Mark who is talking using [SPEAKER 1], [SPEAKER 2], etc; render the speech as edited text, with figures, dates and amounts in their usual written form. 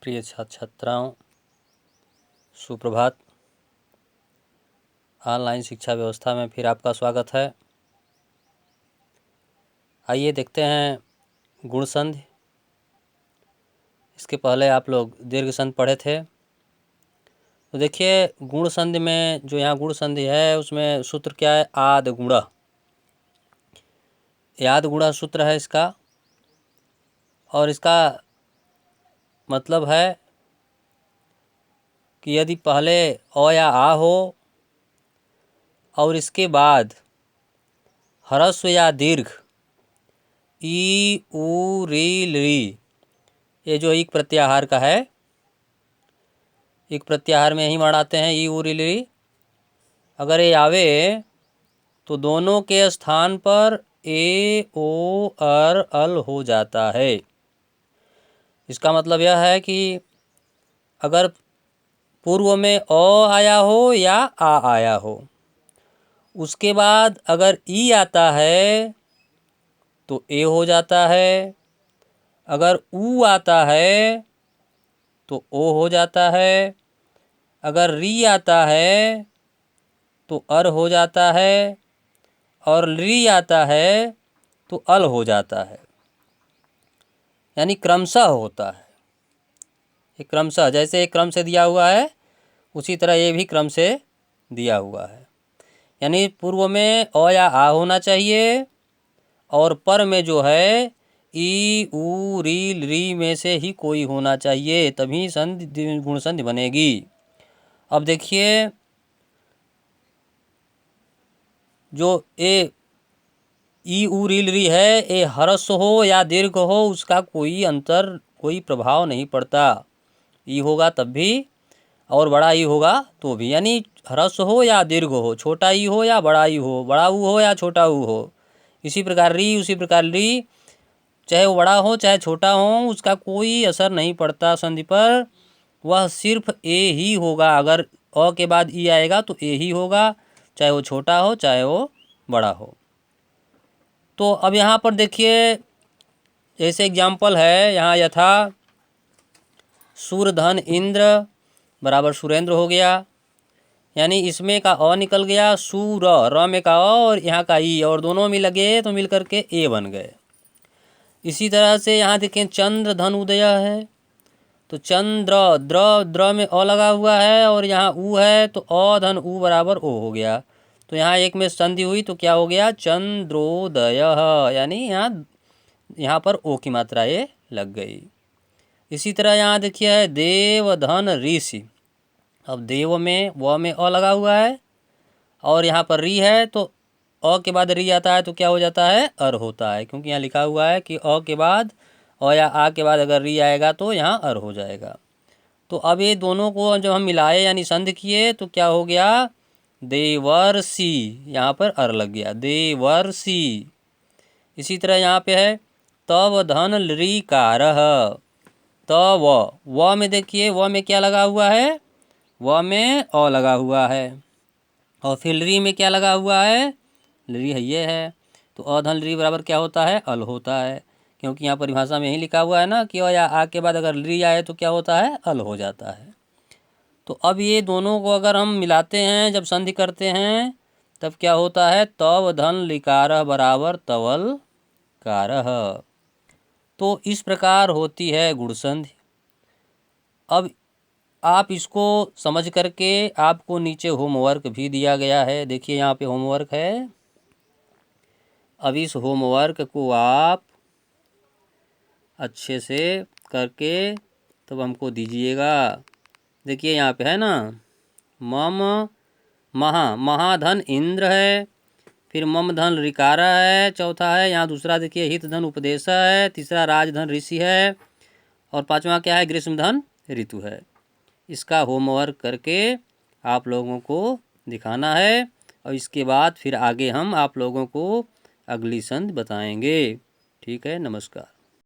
[SPEAKER 1] प्रिय छात्र छात्राओं, सुप्रभात। ऑनलाइन शिक्षा व्यवस्था में फिर आपका स्वागत है। आइए देखते हैं गुण संधि। इसके पहले आप लोग दीर्घ संधि पढ़े थे। तो देखिए गुण संधि में जो यहाँ गुण संधि है उसमें सूत्र क्या है? आद गुण। याद गुणा सूत्र है इसका, और इसका मतलब है कि यदि पहले अ या आ हो और इसके बाद ह्रस्व या दीर्घ ई उ री ली, ये जो एक प्रत्याहार का है, एक प्रत्याहार में ही बढ़ाते हैं ई उ री ली। अगर ये आवे तो दोनों के स्थान पर ए ओ अर अल हो जाता है। इसका मतलब यह है कि अगर पूर्व में अ आया हो या आ आया हो, उसके बाद अगर ई आता है तो ए हो जाता है, अगर ऊ आता है तो ओ हो जाता है, अगर री आता है तो अर हो जाता है, और री आता है तो अल हो जाता है। यानी क्रमशः होता है। ये क्रमशः, जैसे एक क्रम से दिया हुआ है उसी तरह ये भी क्रम से दिया हुआ है। यानी पूर्व में अ या आ होना चाहिए और पर में जो है ई उ री में से ही कोई होना चाहिए, तभी संधि गुण संधि बनेगी। अब देखिए जो ए ई उ री है, ये ह्रस्व हो या दीर्घ हो उसका कोई अंतर, कोई प्रभाव नहीं पड़ता। ई होगा तब भी और बड़ा ई होगा तो भी, यानी ह्रस्व हो या दीर्घ हो, छोटा ई हो या बड़ा ई हो, बड़ा ऊ हो या छोटा ऊ हो। इसी प्रकार री, उसी प्रकार री, चाहे वो बड़ा हो चाहे छोटा हो, उसका कोई असर नहीं पड़ता संधि पर। वह सिर्फ ए ही होगा। अगर अ के बाद ई आएगा तो ए ही होगा, चाहे वो छोटा हो चाहे वो बड़ा हो। तो अब यहाँ पर देखिए जैसे एग्जाम्पल है, यहाँ यथा सूरधन इंद्र बराबर सुरेंद्र हो गया, यानी इसमें का अ निकल गया, सूर र में का अ और यहाँ का ई, और दोनों में लगे तो मिल करके ए बन गए। इसी तरह से यहाँ देखें चंद्र धन उदय है, तो चंद्र द्र में अ लगा हुआ है और यहाँ ऊ है तो अ धन ऊ बराबर ओ हो गया। तो यहाँ एक में संधि हुई तो क्या हो गया? चंद्रोदय। यानी यहाँ पर ओ की मात्रा ये लग गई। इसी तरह यहाँ देखिए है देव धन ऋषि। अब देव में व में अ लगा हुआ है और यहाँ पर री है, तो अ के बाद री आता है तो क्या हो जाता है? अर होता है, क्योंकि यहाँ लिखा हुआ है कि अ के बाद अ या आ के बाद अगर री आएगा तो यहाँ अर हो जाएगा। तो अब ये दोनों को जब हम मिलाए यानी संधि किए तो क्या हो गया? देवर्षि, यहाँ पर अर लग गया, देवर्षि। इसी तरह यहाँ पे है तव धन ऋकारः। तव व में देखिए व में क्या लगा हुआ है? व में अ लगा हुआ है, और फिर री में क्या लगा हुआ है? री है, ये है। तो अधन री बराबर क्या होता है? अल होता है, क्योंकि यहाँ परिभाषा में यही लिखा हुआ है ना कि अ या आ के बाद अगर री आए तो क्या होता है? अल हो जाता है। तो अब ये दोनों को अगर हम मिलाते हैं, जब संधि करते हैं तब क्या होता है? तव धन लिकारः बराबर तवल कारः। तो इस प्रकार होती है गुण संधि। अब आप इसको समझ करके आपको नीचे होमवर्क भी दिया गया है। देखिए यहाँ पे होमवर्क है। अब इस होमवर्क को आप अच्छे से करके तब हमको दीजिएगा। देखिए यहाँ पे है ना, मम महाधन इंद्र है, फिर मम धन ऋकारा है, चौथा है यहाँ दूसरा देखिए हित धन उपदेश है, तीसरा राजधन ऋषि है, और पांचवा क्या है? ग्रीष्म धन ऋतु है। इसका होमवर्क करके आप लोगों को दिखाना है, और इसके बाद फिर आगे हम आप लोगों को अगली संधि बताएंगे। ठीक है, नमस्कार।